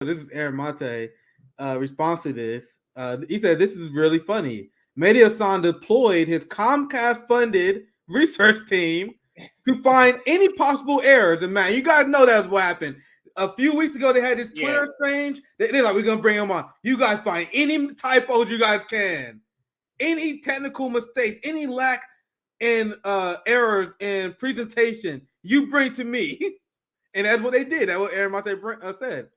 This is Aaron Mate response to this. He said, this is really funny. Mehdi Hasan deployed his Comcast-funded research team to find any possible errors. And man, you guys know that's what happened. A few weeks ago, they had this Twitter exchange. They're like, we're going to bring them on. You guys find any typos you guys can. Any technical mistakes, any lack in errors in presentation, you bring to me. And that's what they did. That's what Aaron Mate said.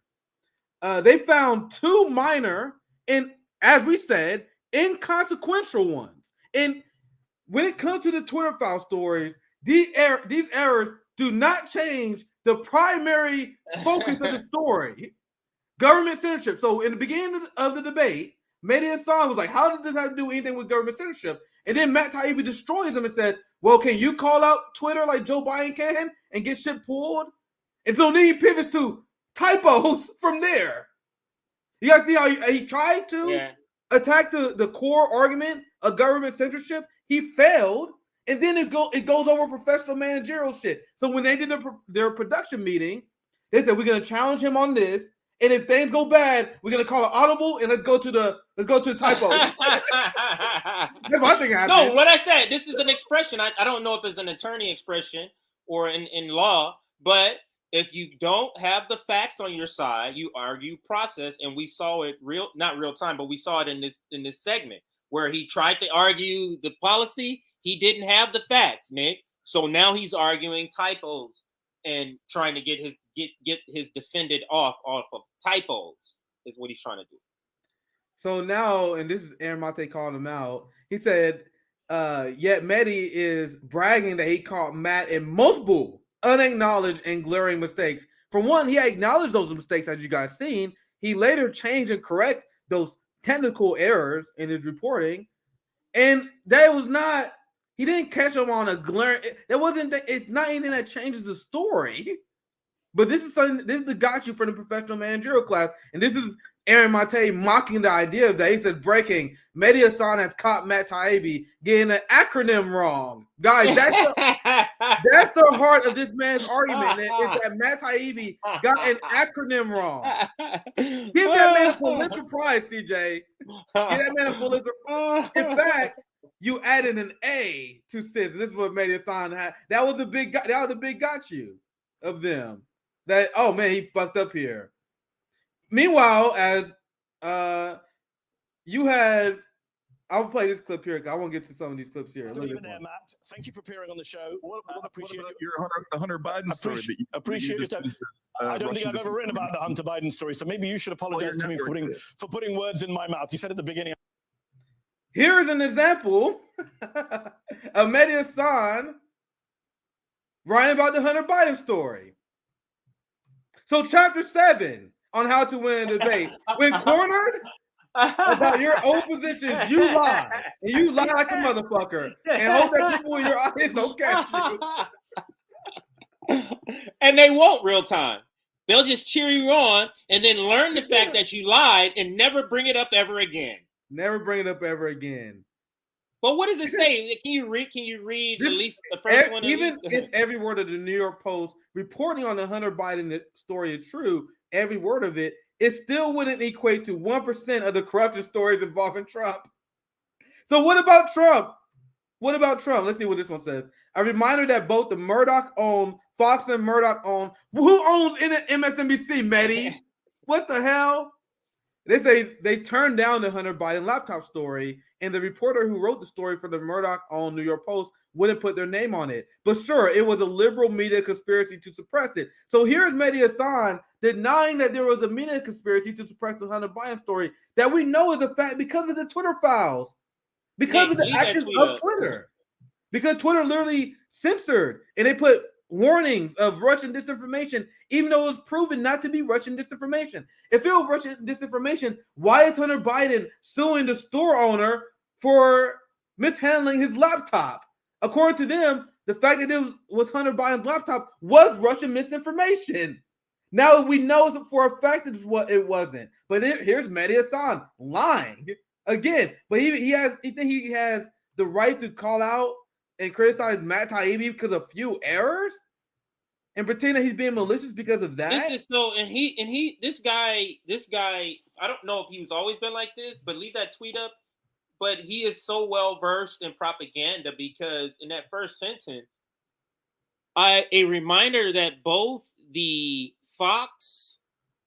They found 2 minor and, as we said, inconsequential ones. And when it comes to the Twitter file stories, these errors do not change the primary focus of the story. Government censorship. So in the beginning of the debate, Mehdi Hasan was like, how does this have to do anything with government censorship? And then Matt Taibbi destroys him and said, well, can you call out Twitter like Joe Biden can and get shit pulled? And so then he pivots to typos from there. You guys see how he tried to attack the core argument of government censorship? He failed, and then it goes over professional managerial shit. So when they did their production meeting, they said, we're going to challenge him on this, and if things go bad, we're going to call it audible, and let's go to the typo. That's what I think happened. No, what I said, this is an expression. I don't know if it's an attorney expression or in law, but if you don't have the facts on your side, you argue process, and we saw it not real time, but we saw it in this segment where he tried to argue the policy. He didn't have the facts, Nick. So now he's arguing typos and trying to get his defendant off of typos is what he's trying to do. So now, and this is Aaron Mate calling him out. He said, yet Mehdi is bragging that he caught Matt in multiple unacknowledged and glaring mistakes. For one, he acknowledged those mistakes, as you guys seen. He later changed and correct those technical errors in his reporting, and that was not. He didn't catch him on a glaring. That wasn't. It's not anything that changes the story. But this is something. This is the got you for the professional managerial class, and this is Aaron Mate mocking the idea of that. He said, breaking, Mehdi Hasan has caught Matt Taibbi getting an acronym wrong. Guys, that's the heart of this man's argument, is that Matt Taibbi got an acronym wrong. Give that man a Pulitzer Prize, CJ. Give that man a Pulitzer Prize. In fact, you added an A to SIS. This is what Mehdi Hasan had. That was the big got you of them. That, oh man, he fucked up here. Meanwhile, as you had, I'll play this clip here. I want to get to some of these clips here. There, Matt. Thank you for appearing on the show. Appreciate the Hunter Biden story. Appreciate your time. I don't think I've ever written about the Hunter Biden story, so maybe you should apologize to me for putting words in my mouth. You said at the beginning. Here's an example of Mehdi Hasan writing about the Hunter Biden story. So, chapter 7 on how to win a debate. When cornered about your own positions, you lie. And you lie like a motherfucker. And hope that people in your audience don't catch you. And they won't real time. They'll just cheer you on and then learn the fact that you lied and never bring it up ever again. Never bring it up ever again. But what does it say? Can you read at least the first one? Even if every word of the New York Post reporting on the Hunter Biden story is true, every word of it, it still wouldn't equate to 1% of the corruption stories involving Trump. So what about Trump? What about Trump? Let's see what this one says. A reminder that both the Murdoch-owned, Fox and Murdoch-owned, who owns MSNBC, Mehdi? What the hell? They say they turned down the Hunter Biden laptop story, and the reporter who wrote the story for the Murdoch-owned New York Post wouldn't put their name on it. But sure, it was a liberal media conspiracy to suppress it. So here's Mehdi Hasan denying that there was a media conspiracy to suppress the Hunter Biden story that we know is a fact because of the Twitter files, because of the actions of Twitter. Because Twitter literally censored, and they put warnings of Russian disinformation, even though it was proven not to be Russian disinformation. If it was Russian disinformation, why is Hunter Biden suing the store owner for mishandling his laptop? According to them, the fact that it was Hunter Biden's laptop was Russian misinformation. Now we know for a fact that it wasn't. But here's Mehdi Hasan lying again. But he think he has the right to call out and criticize Matt Taibbi because of few errors? and pretend that he's being malicious because of that? This is so, this guy, I don't know if he's always been like this, but leave that tweet up. But he is so well versed in propaganda because in that first sentence, a reminder that both the Fox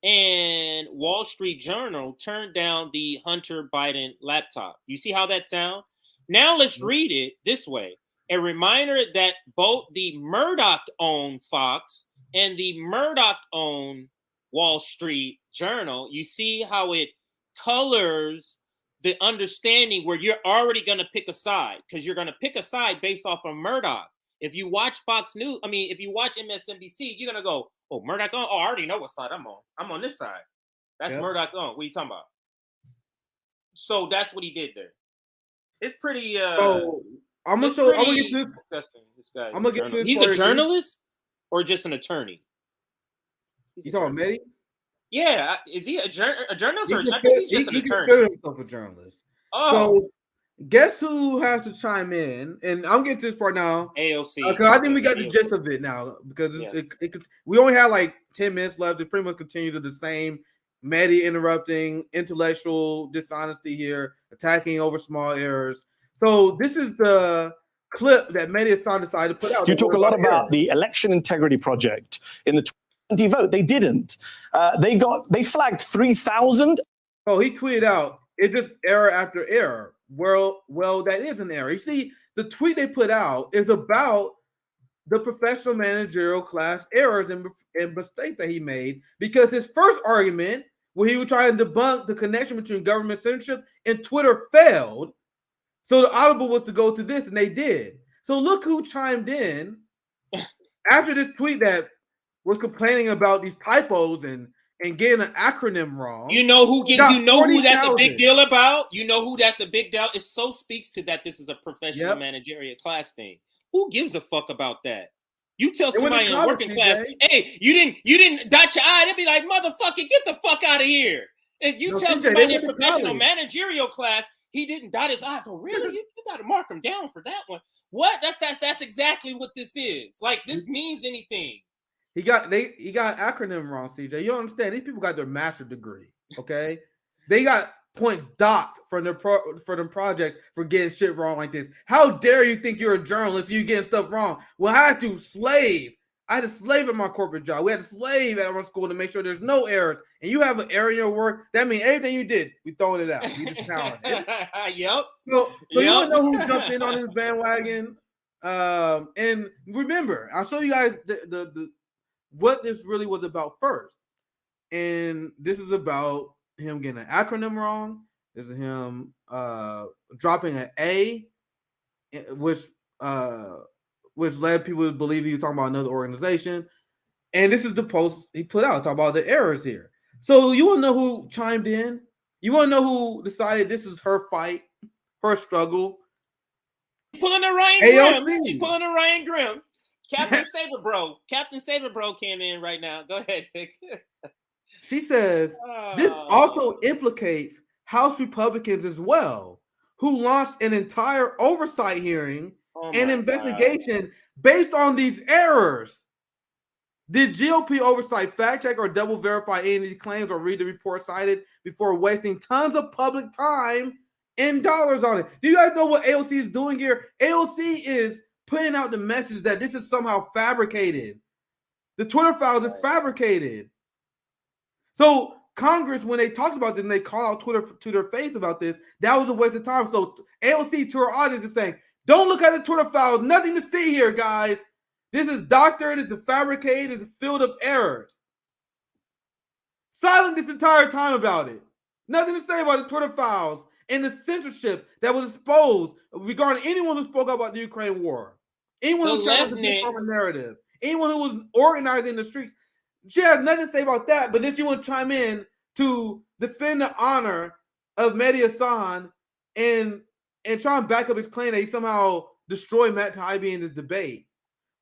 and Wall Street Journal turned down the Hunter Biden laptop. You see how that sounds? Now let's read it this way. A reminder that both the Murdoch-owned Fox and the Murdoch-owned Wall Street Journal, you see how it colors the understanding where you're already going to pick a side, because you're going to pick a side based off of Murdoch. If you watch Fox News, if you watch MSNBC, you're going to go, oh, Murdoch on? Oh, I already know what side I'm on. I'm on this side. That's Murdoch on. What are you talking about? So that's what he did there. It's pretty... I'm gonna get to disgusting. This guy. I'm gonna get to this. He's a journalist or just an attorney? You talking about Mehdi? Yeah, is he a journalist or I think he's just an attorney? He considers himself a journalist. Oh, so guess who has to chime in? And I'm getting to this part now. AOC. Because I think we got the gist of it now. Because we only have like 10 minutes left. It pretty much continues with the same. Mehdi interrupting, intellectual dishonesty here, attacking over small errors. So this is the clip that Mehdi Hassan decided to put out. You talk a lot about the Election Integrity Project in the 2020 vote. They didn't. They flagged 3,000. Oh, he tweeted out, it's just error after error. Well, that is an error. You see, the tweet they put out is about the professional managerial class errors and mistakes that he made, because his first argument, where he was trying to debunk the connection between government censorship and Twitter, failed. So the audible was to go to this, and they did. So look who chimed in after this tweet that was complaining about these typos and getting an acronym wrong. You know who that's a big deal about? You know who that's a big deal? It so speaks to that this is a professional managerial class thing. Who gives a fuck about that? You tell somebody in a working class, hey, you didn't dot your I, they'd be like, motherfucker, get the fuck out of here. If you tell somebody in a professional managerial class, he didn't dot his I. So really, you got to mark him down for that one. What? That's exactly what this is. Like, this means anything. He got acronym wrong, CJ. You don't understand. These people got their master's degree. Okay, they got points docked for their projects for getting shit wrong like this. How dare you think you're a journalist and you getting stuff wrong? Well, I had to slave. I had to slave at my corporate job. We had to slave at our school to make sure there's no errors. And you have an error in your work, that means everything you did, we throwing it out. You just counting it. Yep. So you want to know who jumped in on this bandwagon? And remember, I'll show you guys the what this really was about first. And this is about him getting an acronym wrong. This is him dropping an A, which led people to believe he was talking about another organization. And this is the post he put out, talking about the errors here. So you want to know who chimed in? You want to know who decided this is her fight, her struggle? Pulling a Ryan Grimm. She's pulling a Ryan Grimm. Captain Saber Bro came in right now. Go ahead, Vic. She says, this also implicates House Republicans as well, who launched an entire oversight hearing and investigation based on these errors. Did GOP oversight fact check or double verify any of these claims or read the report cited before wasting tons of public time and dollars on it? Do you guys know what AOC is doing here? AOC is putting out the message that this is somehow fabricated. The Twitter files are fabricated. So Congress, when they talked about this and they called out Twitter to their face about this, that was a waste of time. So AOC to her audience is saying, don't look at the Twitter files. Nothing to see here, guys. This is doctored. This is fabricated. It's filled of errors. Silent this entire time about it. Nothing to say about the Twitter files and the censorship that was exposed regarding anyone who spoke about the Ukraine war. Anyone who challenged the former narrative. Anyone who was organizing the streets. She has nothing to say about that, but then she wants to chime in to defend the honor of Mehdi Hassan and try and back up his claim that he somehow destroyed Matt Taibbi in this debate.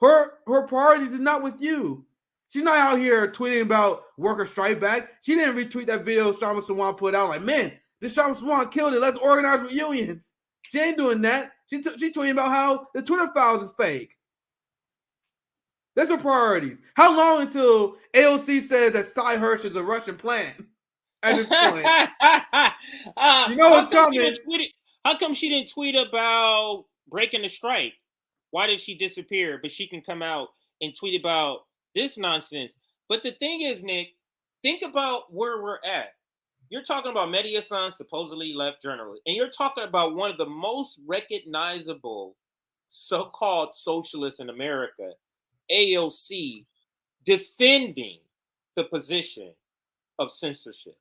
Her priorities is not with you. She's not out here tweeting about worker strike back. She didn't retweet that video Sharma Sawant put out like, man, this Sharma Sawant killed it. Let's organize with unions. She ain't doing that. She tweeting about how the Twitter files is fake. That's her priorities. How long until AOC says that Cy Hirsch is a Russian plant? At this point, you know what's coming. How come she didn't tweet about breaking the strike? Why did she disappear? But she can come out and tweet about this nonsense. But the thing is, Nick, think about where we're at. You're talking about Media-san, supposedly left journalist, and you're talking about one of the most recognizable so-called socialists in America, AOC, defending the position of censorship.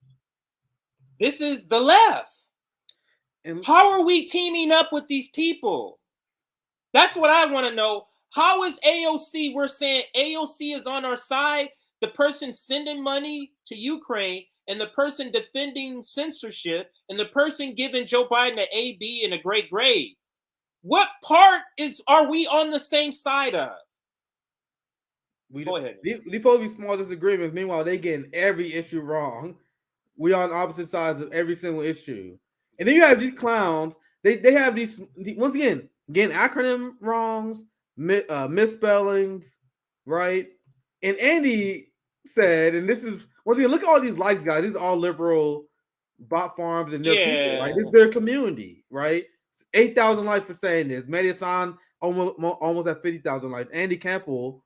This is the left. And how are we teaming up with these people? That's what I want to know. How is AOC? We're saying AOC is on our side. The person sending money to Ukraine and the person defending censorship and the person giving Joe Biden an A, B, and a great grade. What part are we on the same side of? Go ahead. These supposed to be small disagreements. Meanwhile, they getting every issue wrong. We on opposite sides of every single issue. And then you have these clowns. They have these, once again, getting acronym wrongs, misspellings, right? And Andy said, and this is, once again, look at all these likes, guys. These are all liberal bot farms and their people, right? This is their community, right? 8,000 likes for saying this. Media-san almost at 50,000 likes. Andy Campbell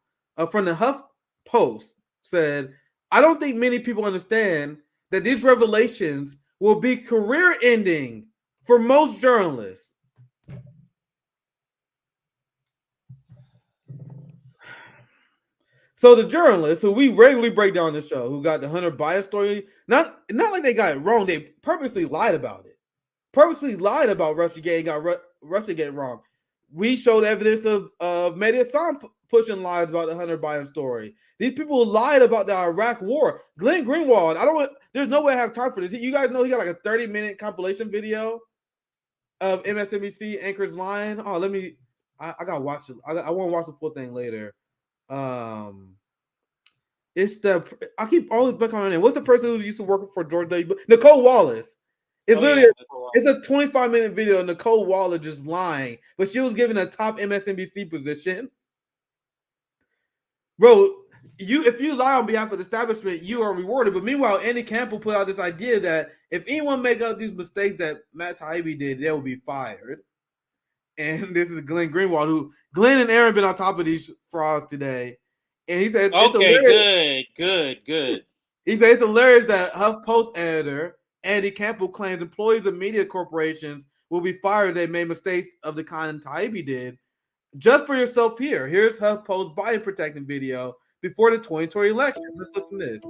from the Huff Post said, I don't think many people understand that these revelations will be career-ending for most journalists. So the journalists who we regularly break down the show, who got the Hunter Biden story, not like they got it wrong, they purposely lied about it. Purposely lied about Russiagate and got Russiagate wrong. We showed evidence of Media-san pushing lies about the Hunter Biden story. These people lied about the Iraq war. Glenn Greenwald, there's no way I have time for this. You guys know he got like a 30-minute compilation video of MSNBC anchors lying. Oh, I gotta watch it. I want to watch the full thing later. It's I keep always back on her name. What's the person who used to work for George W. Bush? Nicole Wallace. It's it's a 25-minute video of Nicole Wallace just lying, but she was given a top MSNBC position. Bro, if you lie on behalf of the establishment, you are rewarded. But meanwhile, Andy Campbell put out this idea that if anyone make up these mistakes that Matt Taibbi did, they will be fired. And this is Glenn Greenwald, Glenn and Aaron been on top of these frauds today. And he says, good. He says it's hilarious that HuffPost editor Andy Campbell claims employees of media corporations will be fired if they made mistakes of the kind Taibbi did. Just for yourself here. Here's HuffPost Biden protecting video before the 2020 election. Let's listen to this.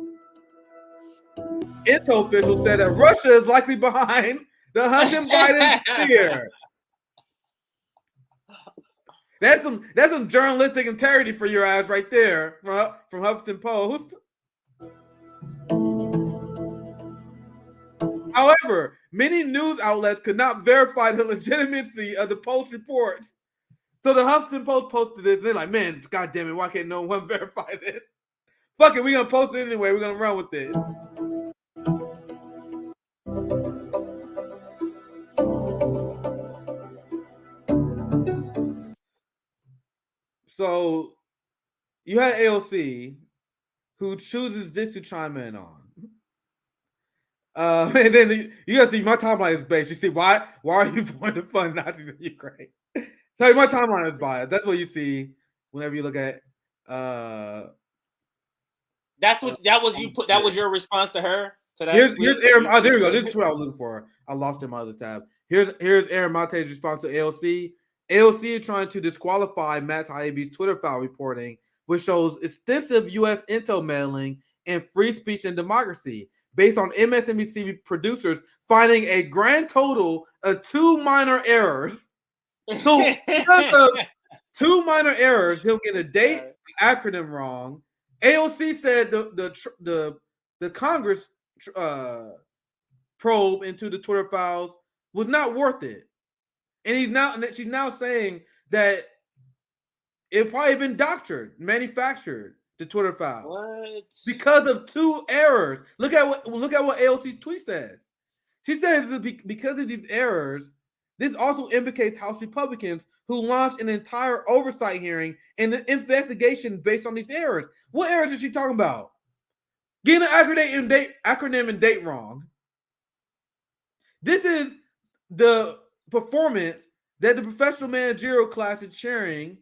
Intel officials said that Russia is likely behind the Hunter Biden spear. That's some journalistic integrity for your ass right there from Huffington Post. However, many news outlets could not verify the legitimacy of the Post reports. So the Huffington Post posted this, and they're like, man, God damn it, why can't no one verify this? Fuck it, we're going to post it anyway. We're going to run with it. So you had AOC who chooses this to chime in on. And then you gotta see my timeline is based. You see why are you going to fund Nazis in Ukraine? So my timeline is biased. That's what you see whenever you look at that was your response to her? Here's Aaron. Oh, there we go. This is what I was looking for. I lost it in my other tab. Here's Aaron Mate's response to AOC. AOC is trying to disqualify Matt Taibbi's Twitter file reporting, which shows extensive U.S. intel meddling in free speech and democracy, based on MSNBC producers finding a grand total of 2 minor errors. So because of 2 minor errors, he'll get a date acronym wrong. AOC said the Congress probe into the Twitter files was not worth it. And she's now saying that it probably been manufactured, the Twitter files. What? Because of 2 errors. Look at what AOC's tweet says. She says because of these errors, This also implicates House Republicans who launched an entire oversight hearing and an investigation based on these errors. What errors is she talking about? Getting an acronym and date wrong. This is the performance that the professional managerial class is sharing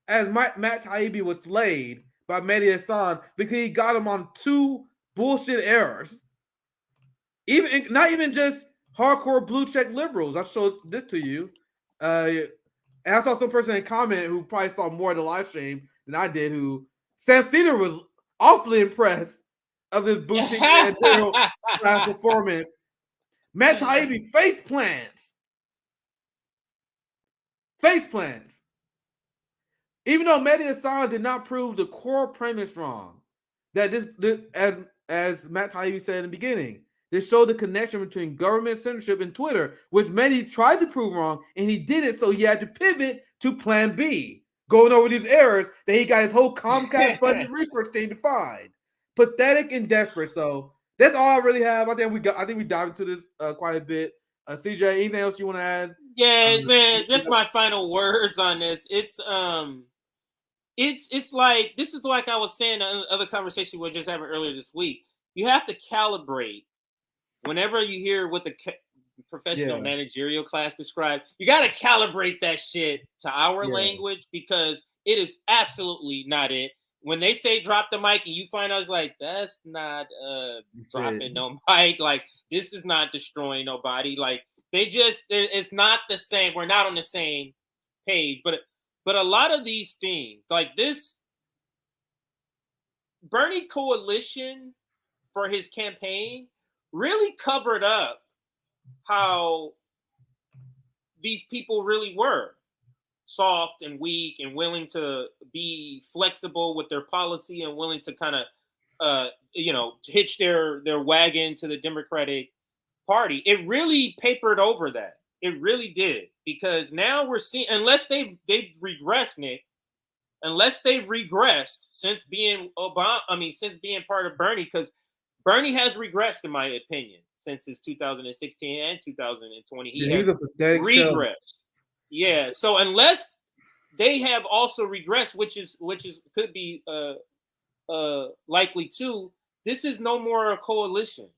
as Matt Taibbi was slayed by Mehdi Hasan because he got him on 2 bullshit errors. Not even just hardcore blue check liberals. I showed this to you. And I saw some person in comment who probably saw more of the live stream than I did, who Sam Cedar was awfully impressed of this boutique managerial class performance. Matt Taibbi face plants. Even though Mehdi Hasan did not prove the core premise wrong, that this as Matt Taibbi said in the beginning, this showed the connection between government censorship and Twitter, which Mehdi tried to prove wrong, and he did it, so he had to pivot to Plan B, going over these errors that he got his whole Comcast-funded research team to find. Pathetic and desperate. So that's all I really have. I think we dived into this quite a bit. CJ, anything else you want to add? Yeah, man, just my final words on this. It's like, this is like I was saying in the other conversation we were just having earlier this week. You have to calibrate whenever you hear what the professional managerial class described. You got to calibrate that shit to our language, because it is absolutely not it. When they say drop the mic and you find out, it's like, that's not dropping no mic. Like, this is not destroying nobody. Like, it's not the same. We're not on the same page. But a lot of these things, like this Bernie coalition for his campaign, really covered up how these people really were soft and weak and willing to be flexible with their policy and willing to kind of, hitch their wagon to the Democratic Party. It really papered over that. It really did, because now we're seeing, unless they've regressed, Nick, since being since being part of Bernie, because Bernie has regressed, in my opinion, since his 2016 and 2020. He has regressed. Yeah. So unless they have also regressed, which could be likely too, this is no more a coalition.